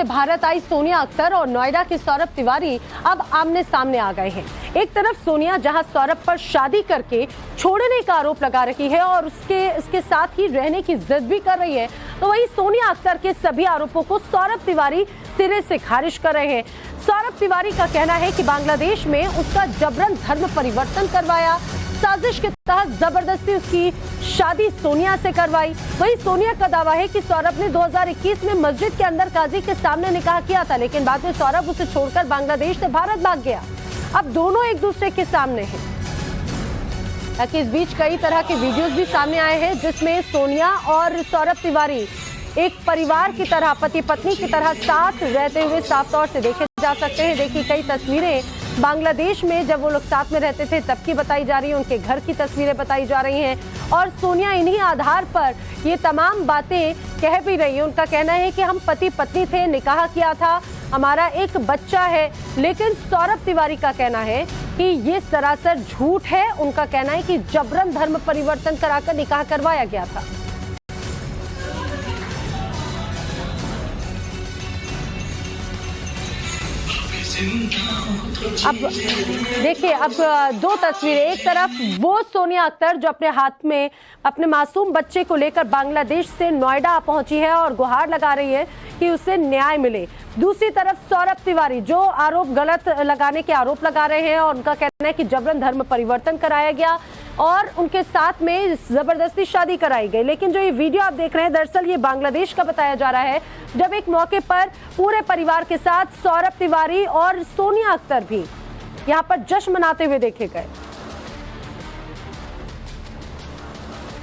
से भारत आई सोनिया अख्तर और नोएडा के सौरभ तिवारी अब आमने सामने आ गए हैं। एक तरफ सोनिया जहां सौरभ पर शादी करके छोड़ने का आरोप लगा रही है और उसके साथ ही रहने की जिद भी कर रही है, तो वहीं सोनिया अख्तर के सभी आरोपों को सौरभ तिवारी सिरे से खारिज कर रहे हैं। सौरभ तिवारी का कहना है कि बांग्लादेश में उसका जबरन धर्म परिवर्तन करवाया, साजिश के तहत जबरदस्ती उसकी शादी सोनिया से करवाई। वहीं सोनिया का दावा है कि सौरभ ने 2021 में मस्जिद के अंदर काजी के सामने निकाह किया था, लेकिन बाद में सौरभ उसे छोड़कर बांग्लादेश से भारत भाग गया। अब दोनों एक दूसरे के सामने हैं। ताकि इस बीच कई तरह के वीडियोस भी सामने आए हैं जिसमें सोनिया और सौरभ तिवारी एक परिवार की तरह, पति पत्नी की तरह साथ रहते हुए साफ तौर से देखे जा सकते हैं। देखिए, कई तस्वीरें बांग्लादेश में जब वो लोग साथ में रहते थे तब की बताई जा रही है, उनके घर की तस्वीरें बताई जा रही हैं और सोनिया इन्हीं आधार पर ये तमाम बातें कह भी रही है। उनका कहना है कि हम पति पत्नी थे, निकाह किया था, हमारा एक बच्चा है। लेकिन सौरभ तिवारी का कहना है कि ये सरासर झूठ है। उनका कहना है कि जबरन धर्म परिवर्तन कराकर निकाह करवाया गया था। अब देखिए, अब दो तस्वीरें, एक तरफ वो सोनिया अख्तर जो अपने हाथ में अपने मासूम बच्चे को लेकर बांग्लादेश से नोएडा पहुंची है और गुहार लगा रही है कि उसे न्याय मिले। दूसरी तरफ सौरभ तिवारी जो आरोप गलत लगाने के आरोप लगा रहे हैं और उनका कहना है कि जबरन धर्म परिवर्तन कराया गया और उनके साथ में जबरदस्ती शादी कराई गई। लेकिन जो ये वीडियो आप देख रहे हैं, दरअसल ये बांग्लादेश का बताया जा रहा है, जब एक मौके पर पूरे परिवार के साथ सौरभ तिवारी और सोनिया अख्तर भी यहाँ पर जश्न मनाते हुए देखे गए।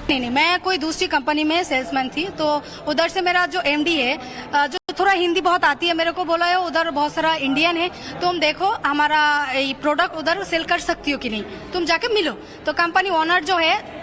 नहीं, मैं कोई दूसरी कंपनी में सेल्समैन थी, तो उधर से मेरा जो एमडी है, जो थोड़ा हिंदी बहुत आती है, मेरे को बोला है उधर बहुत सारा इंडियन है, तुम देखो हमारा प्रोडक्ट उधर सेल कर सकती हो कि नहीं, तुम जाके मिलो। तो कंपनी ओनर जो है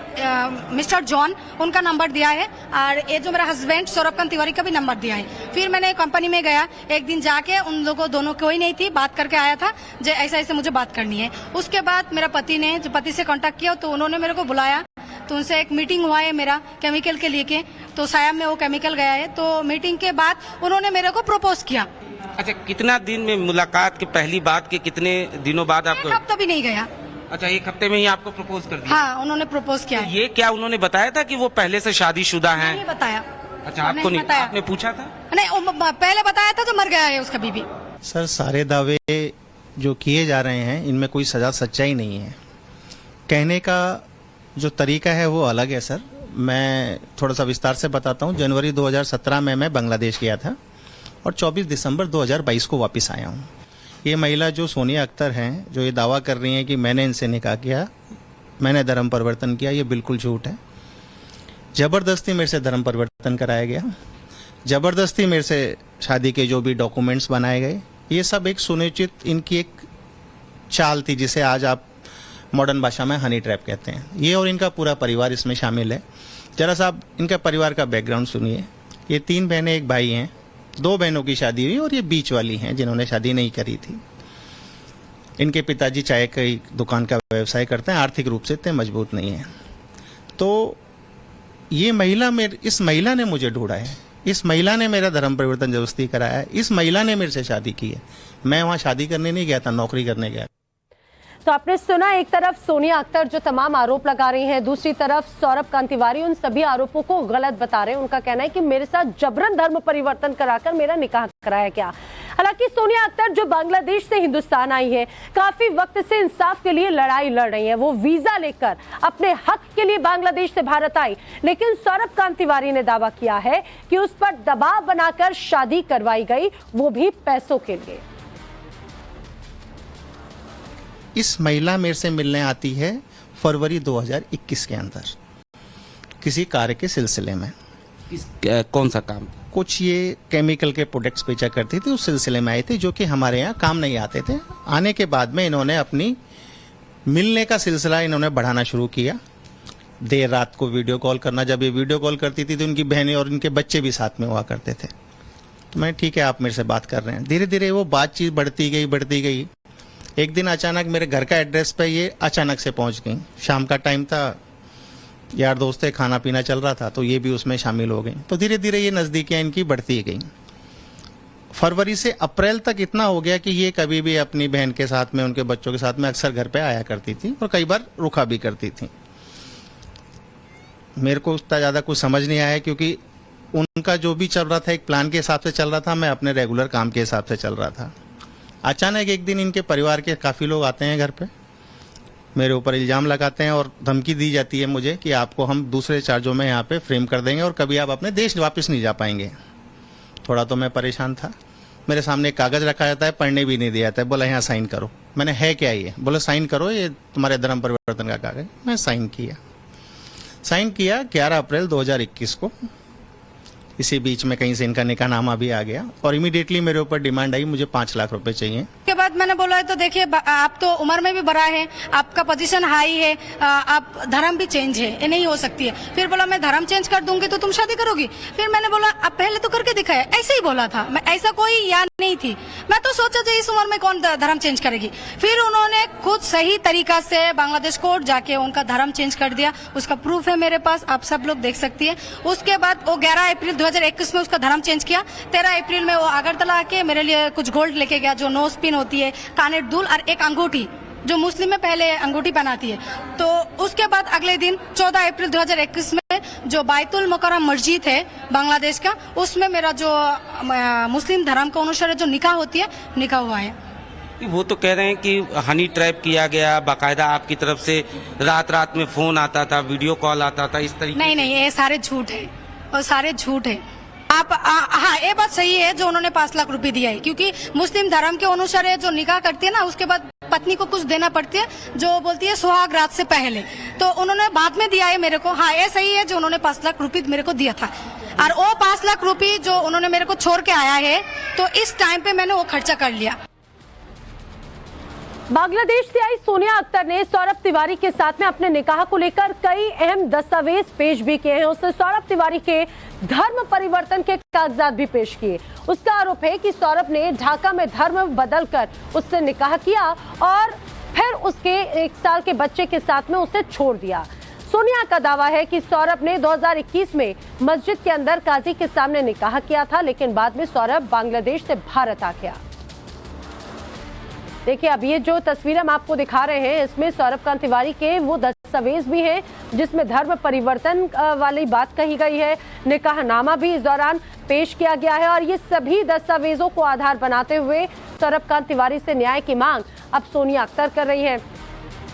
मिस्टर जॉन, उनका नंबर दिया है और ये जो मेरा हस्बैंड सौरभ तिवारी का भी नंबर दिया है। फिर मैंने कंपनी में गया, एक दिन जाके उन लोगों दोनों कोई नहीं थी, बात करके आया था जो ऐसा ऐसे मुझे बात करनी है। उसके बाद मेरा पति से कांटेक्ट किया, तो उन्होंने मेरे को बुलाया, तो उनसे एक मीटिंग हुआ है मेरा केमिकल के लेके, तो सायाम में वो केमिकल गया है। तो मीटिंग के बाद उन्होंने मेरे को प्रपोज किया। अच्छा, कितना दिन में मुलाकात के पहली बात के कितने दिनों बाद आपको? एक हफ्ता भी नहीं गया। अच्छा, एक हफ्ते में ही आपको प्रपोज कर दिया? हाँ, उन्होंने प्रपोज किया। तो ये क्या उन्होंने बताया था कि वो पहले से शादीशुदा हैं? नहीं बताया। अच्छा, आपको नहीं बताया? आपने पूछा था? नहीं, पहले बताया था तो मर गया है उसका बीबी। सर, सारे दावे जो किए जा रहे हैं इनमें कोई सच्चाई नहीं है। कहने का जो तरीका है वो अलग है सर। मैं थोड़ा सा विस्तार से बताता हूँ। जनवरी 2017 में मैं बांग्लादेश गया था और 24 दिसंबर 2022 को वापस आया हूँ। ये महिला जो सोनिया अख्तर हैं, जो ये दावा कर रही हैं कि मैंने इनसे निकाह किया, मैंने धर्म परिवर्तन किया, ये बिल्कुल झूठ है। जबरदस्ती मेरे से धर्म परिवर्तन कराया गया, जबरदस्ती मेरे से शादी के जो भी डॉक्यूमेंट्स बनाए गए, ये सब एक सुनिश्चित इनकी एक चाल थी, जिसे आज आप मॉडर्न भाषा में हनी ट्रैप कहते हैं। ये और इनका पूरा परिवार इसमें शामिल है। जरा साहब इनका परिवार का बैकग्राउंड सुनिए। ये 3 बहनें, एक भाई हैं, 2 बहनों की शादी हुई और ये बीच वाली हैं जिन्होंने शादी नहीं करी थी। इनके पिताजी चाय की दुकान का व्यवसाय करते हैं, आर्थिक रूप से इतने मजबूत नहीं है। तो ये महिला इस महिला ने मुझे ढूंढा है, इस महिला ने मेरा धर्म परिवर्तन जबरदस्ती कराया है, इस महिला ने मेरे से शादी की है। मैं वहाँ शादी करने नहीं गया था, नौकरी करने गया। तो आपने सुना, एक तरफ सोनिया अख्तर जो तमाम आरोप लगा रही हैं, दूसरी तरफ सौरभ तिवारी उन सभी आरोपों को गलत बता रहे हैं। उनका कहना है कि मेरे साथ जबरन धर्म परिवर्तन कराकर मेरा निकाह कराया गया। हालांकि सोनिया अख्तर जो बांग्लादेश से हिंदुस्तान आई है, काफी वक्त से इंसाफ के लिए लड़ाई लड़ रही है। वो वीजा लेकर अपने हक के लिए बांग्लादेश से भारत आई, लेकिन सौरभ तिवारी ने दावा किया है कि उस पर दबाव बनाकर शादी करवाई गई, वो भी पैसों के लिए। इस महिला मेरे से मिलने आती है फरवरी 2021 के अंदर किसी कार्य के सिलसिले में। कौन सा काम? कुछ ये केमिकल के प्रोडक्ट्स बेचा करती थी, उस सिलसिले में आई थी, जो कि हमारे यहाँ काम नहीं आते थे। आने के बाद में इन्होंने अपनी मिलने का सिलसिला इन्होंने बढ़ाना शुरू किया। देर रात को वीडियो कॉल करना, जब ये वीडियो कॉल करती थी तो उनकी बहनें और उनके बच्चे भी साथ में हुआ करते थे। तो मैं, ठीक है, आप मेरे से बात कर रहे हैं। धीरे धीरे वो बातचीत बढ़ती गई। एक दिन अचानक मेरे घर का एड्रेस पे ये अचानक से पहुंच गई। शाम का टाइम था, यार दोस्त थे, खाना पीना चल रहा था, तो ये भी उसमें शामिल हो गई। तो धीरे धीरे ये नज़दीकियाँ इनकी बढ़ती गई। फरवरी से अप्रैल तक इतना हो गया कि ये कभी भी अपनी बहन के साथ में, उनके बच्चों के साथ में अक्सर घर पे आया करती थी और कई बार रुका भी करती थी। मेरे को उतना ज़्यादा कुछ समझ नहीं आया क्योंकि उनका जो भी चल रहा था एक प्लान के हिसाब से चल रहा था, मैं अपने रेगुलर काम के हिसाब से चल रहा था। अचानक एक दिन इनके परिवार के काफ़ी लोग आते हैं घर पे, मेरे ऊपर इल्ज़ाम लगाते हैं और धमकी दी जाती है मुझे कि आपको हम दूसरे चार्जों में यहाँ पे फ्रेम कर देंगे और कभी आप अपने देश वापस नहीं जा पाएंगे। थोड़ा तो मैं परेशान था। मेरे सामने एक कागज़ रखा जाता है, पढ़ने भी नहीं दिया जाता है, बोला यहाँ साइन करो। मैंने है क्या ये, बोला साइन करो, ये तुम्हारे धर्म परिवर्तन का कागज़। मैं साइन किया 11 अप्रैल 2021 को। इसी बीच में कहीं से इनका निकाहनामा भी आ गया और इमीडिएटली मेरे ऊपर डिमांड आई, मुझे 5 लाख रुपए चाहिए। के बाद मैंने बोला तो देखिए आप तो उम्र में भी बड़ा है, आपका पोजीशन हाई है, आप धर्म भी चेंज है, ये नहीं हो सकती है। फिर बोला मैं धर्म चेंज कर दूंगी तो तुम शादी करोगी। फिर मैंने बोला अब पहले तो करके दिखाया, ऐसे ही बोला था मैं, ऐसा कोई याद नहीं थी। मैं तो सोचा था इस उम्र में कौन धर्म चेंज करेगी। फिर उन्होंने खुद सही तरीका से बांग्लादेश कोर्ट जाके उनका धर्म चेंज कर दिया, उसका प्रूफ है मेरे पास, आप सब लोग देख सकती है। उसके बाद वो 11 अप्रैल 2021 में उसका धर्म चेंज किया। 13 अप्रैल में वो अगरतला आके मेरे लिए कुछ गोल्ड लेके गया, जो नोज पिन होती है, कानेट दुल और एक अंगूठी जो मुस्लिम में पहले अंगूठी पहनाती है। तो उसके बाद अगले दिन 14 अप्रैल 2021 में जो बायतुल मुकर्रम मस्जिद है बांग्लादेश का, उसमें मेरा जो मुस्लिम धर्म का अनुसार जो निकाह होती है, निकाह हुआ है। वो तो कह रहे हैं कि हनी ट्रैप किया गया, बाकायदा आपकी तरफ से रात में फोन आता था, वीडियो कॉल आता था, इस तरीके। नहीं, ये सारे झूठ है और सारे झूठ है। आप हाँ, ये बात सही है जो उन्होंने 5 लाख रुपए दिया है, क्योंकि मुस्लिम धर्म के अनुसार जो निकाह करती है ना, उसके बाद पत्नी को कुछ देना पड़ती है, जो बोलती है सुहाग रात से पहले। तो उन्होंने बाद में दिया है मेरे को। हाँ, ये सही है जो उन्होंने 5 लाख रुपए मेरे को दिया था। और वो 5 लाख रुपए जो उन्होंने मेरे को छोड़ के आया है, तो इस टाइम पे मैंने वो खर्चा कर लिया। बांग्लादेश से आई सोनिया अख्तर ने सौरभ तिवारी के साथ में अपने निकाह को लेकर कई अहम दस्तावेज पेश भी किए हैं। उसने सौरभ तिवारी के धर्म परिवर्तन के कागजात भी पेश किए। उसका आरोप है कि सौरभ ने ढाका में धर्म बदलकर उससे निकाह किया और फिर उसके 1 साल के बच्चे के साथ में उसे छोड़ दिया। सोनिया का दावा है कि सौरभ ने 2021 में मस्जिद के अंदर काजी के सामने निकाह किया था, लेकिन बाद में सौरभ बांग्लादेश से भारत आ गया। देखिए, अब ये जो तस्वीर हम आपको दिखा रहे हैं, इसमें सौरभ कांत तिवारी के वो दस्तावेज भी हैं जिसमें धर्म परिवर्तन वाली बात कही गई है। निकाहनामा भी इस दौरान पेश किया गया है और ये सभी दस्तावेजों को आधार बनाते हुए सौरभ कांत तिवारी से न्याय की मांग अब सोनिया अख्तर कर रही है।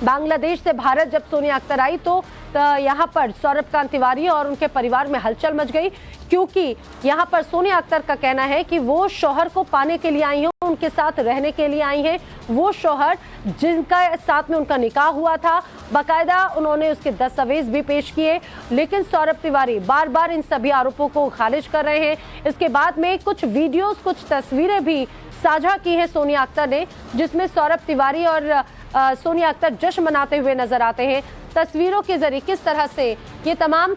बांग्लादेश से भारत जब सोनिया अख्तर आई तो यहाँ पर सौरभ कांत तिवारी और उनके परिवार में हलचल मच गई, क्योंकि यहाँ पर सोनिया अख्तर का कहना है कि वो शौहर को पाने के लिए आई हैं, उनके साथ रहने के लिए आई हैं। वो शौहर जिनका साथ में उनका निकाह हुआ था, बाकायदा उन्होंने उसके दस्तावेज भी पेश किए, लेकिन सौरभ तिवारी बार बार इन सभी आरोपों को खारिज कर रहे हैं। इसके बाद में कुछ वीडियोस, कुछ तस्वीरें भी साझा की है सोनिया अख्तर ने, जिसमें सौरभ तिवारी और सोनिया अख्तर जश्न मनाते हुए नजर आते हैं। तस्वीरों के जरिए किस तरह से ये तमाम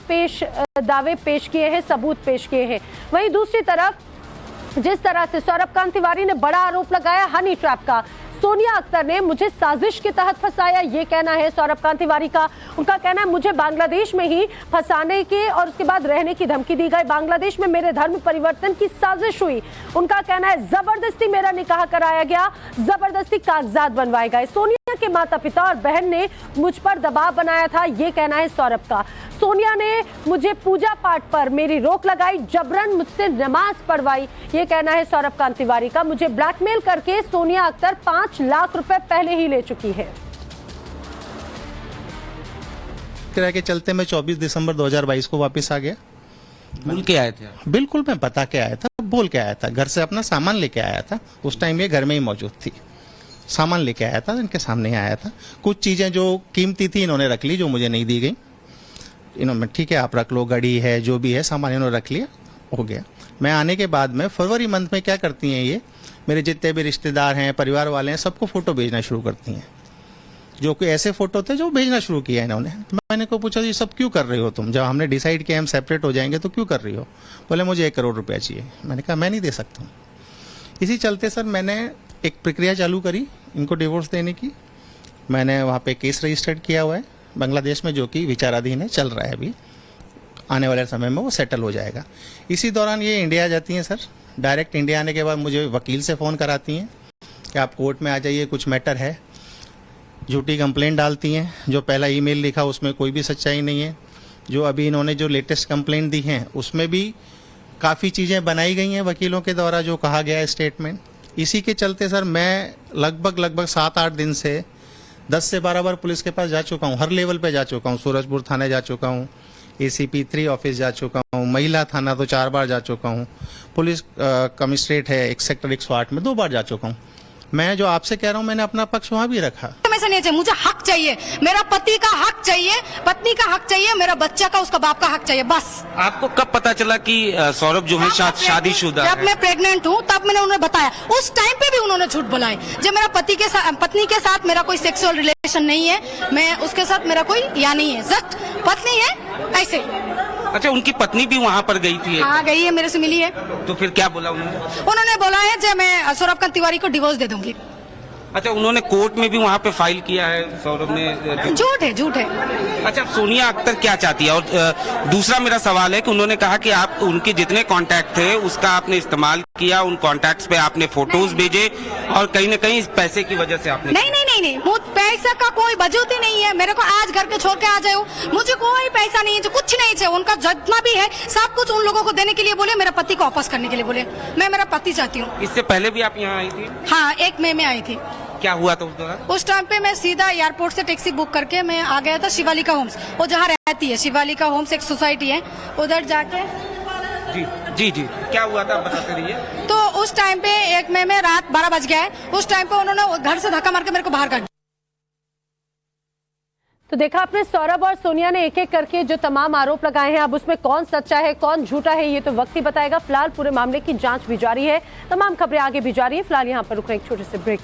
दावे पेश किए हैं, सबूत पेश किए हैं। वहीं दूसरी तरफ जिस तरह से सौरभ कांत तिवारी ने बड़ा आरोप लगाया हनी ट्रैप का, सोनिया अख्तर ने मुझे साजिश के तहत फंसाया, ये कहना है सौरभ कांत तिवारी का। उनका कहना है मुझे बांग्लादेश में ही फंसाने के और उसके बाद रहने की धमकी दी गई, बांग्लादेश में मेरे धर्म परिवर्तन की साजिश हुई। उनका कहना है जबरदस्ती मेरा निकाह कराया गया, जबरदस्ती कागजात बनवाए गए। सोनिया के माता पिता और बहन ने मुझ पर दबाव बनाया था, ये कहना है सौरभ का। सोनिया ने मुझे पूजा पाठ पर मेरी रोक लगाई, जबरन मुझसे नमाज पढ़वाई, ये कहना है सौरभ कांत तिवारी का। मुझे ब्लैकमेल करके सोनिया अख्तर 5 लाख रुपए पहले ही ले चुकी है। किराए के चलते मैं 24 दिसंबर 2022 को वापस आ गया। बोल के आए थे? बिल्कुल, मैं बता के आया था, बोल के आया था। घर से अपना सामान लेके आया था, उस टाइम ये घर में ही मौजूद थी। सामान लेके आया था, इनके सामने ही आया था। कुछ चीजें जो कीमती थी इन्होंने रख ली, जो मुझे नहीं दी गई। इन्होंने ठीक है आप रख लो, घड़ी है, जो भी है सामान इन्होंने रख लिया, हो गया। मैं आने के बाद में फरवरी मंथ में क्या करती हैं, ये मेरे जितने भी रिश्तेदार हैं, परिवार वाले हैं, सबको फोटो भेजना शुरू करती हैं। जो कोई ऐसे फोटो थे जो भेजना शुरू किया इन्होंने। तो मैंने को पूछा ये सब क्यों कर रही हो तुम, जब हमने डिसाइड किया हम सेपरेट हो जाएंगे तो क्यों कर रही हो? बोले मुझे 1 करोड़ रुपया चाहिए। मैंने कहा मैं नहीं दे सकता हूँ। इसी चलते सर मैंने एक प्रक्रिया चालू करी इनको डिवोर्स देने की। मैंने वहाँ पे केस रजिस्टर्ड किया हुआ है बांग्लादेश में, जो कि विचाराधीन है, चल रहा है अभी। आने वाले समय में वो सेटल हो जाएगा। इसी दौरान ये इंडिया जाती हैं सर। डायरेक्ट इंडिया आने के बाद मुझे वकील से फ़ोन कराती हैं कि आप कोर्ट में आ जाइए, कुछ मैटर है। झूठी कंप्लेंट डालती हैं। जो पहला ईमेल लिखा उसमें कोई भी सच्चाई नहीं है। जो अभी इन्होंने जो लेटेस्ट कंप्लेंट दी हैं उसमें भी काफ़ी चीज़ें बनाई गई हैं वकीलों के द्वारा, जो कहा गया है स्टेटमेंट। इसी के चलते सर मैं लगभग 7-8 दिन से 10 से 12 बार पुलिस के पास जा चुका हूँ। हर लेवल पे जा चुका हूँ। सूरजपुर थाने जा चुका हूँ, ACP 3 ऑफिस जा चुका हूँ, महिला थाना तो 4 बार जा चुका हूँ, पुलिस कमिश्नरेट है एक सेक्टर 108 में 2 बार जा चुका हूँ। मैं जो आपसे कह रहा हूँ मैंने अपना पक्ष वहाँ भी रखा। ऐसा नहीं चाहिए, मुझे हक चाहिए, मेरा पति का हक चाहिए, पत्नी का हक चाहिए, मेरा बच्चा का उसका बाप का हक चाहिए, बस। आपको कब पता चला कि सौरभ जो है शादीशुदा है? जब मैं प्रेग्नेंट हूँ तब मैंने उन्हें बताया। उस टाइम पे भी उन्होंने झूठ बोला है। जब मेरा पत्नी के साथ मेरा कोई सेक्सुअल रिलेशन नहीं है, मैं उसके साथ मेरा कोई या नहीं है, जस्ट पत्नी है ऐसे। अच्छा, उनकी पत्नी भी वहाँ पर गई थी? हाँ गई है, मेरे से मिली है। तो फिर क्या बोला उन्होंने? उन्होंने बोला है कि मैं सौरभ तिवारी को डिवोर्स दे दूंगी। अच्छा, उन्होंने कोर्ट में भी वहाँ पे फाइल किया है सौरभ ने? झूठ है, झूठ है। अच्छा, सोनिया अख्तर क्या चाहती है? और दूसरा मेरा सवाल है कि उन्होंने कहा कि आप उनके जितने कॉन्टैक्ट थे उसका आपने इस्तेमाल किया, उन कॉन्टैक्ट्स पे आपने फोटोज भेजे और कहीं न कहीं पैसे की वजह से आपने। नहीं, पैसा का कोई वजूद ही नहीं है। मेरे को आज घर के छोड़ के आ जाओ, मुझे कोई पैसा नहीं है, कुछ नहीं चाहिए। उनका जितना भी है सब कुछ उन लोगों को देने के लिए बोले, मेरा पति को वापस करने के लिए बोले। मैं मेरा पति चाहती हूँ। इससे पहले भी आप यहाँ आई थी? हाँ, 1 मई में आई थी। क्या हुआ था उस दौरान? उस टाइम पे मैं सीधा एयरपोर्ट से टैक्सी बुक करके मैं आ गया था शिवालिका होम्स। वो जहाँ रहती है शिवालिका होम्स, एक सोसाइटी है, उधर जाके। जी, क्या हुआ था बताते रहिए। तो उस टाइम पे 1 मई में रात 12 बज गया है। उस टाइम पे उन्होंने घर से धक्का मार के मेरे को बाहर काट। तो देखा आपने, सौरभ और सोनिया ने एक एक करके जो तमाम आरोप लगाए हैं, अब उसमें कौन सच्चा है कौन झूठा है ये तो वक्त ही बताएगा। फिलहाल पूरे मामले की जांच भी जारी है, तमाम खबरें आगे भी जारी है। फिलहाल यहाँ पर रुक रहे एक छोटे से ब्रेक।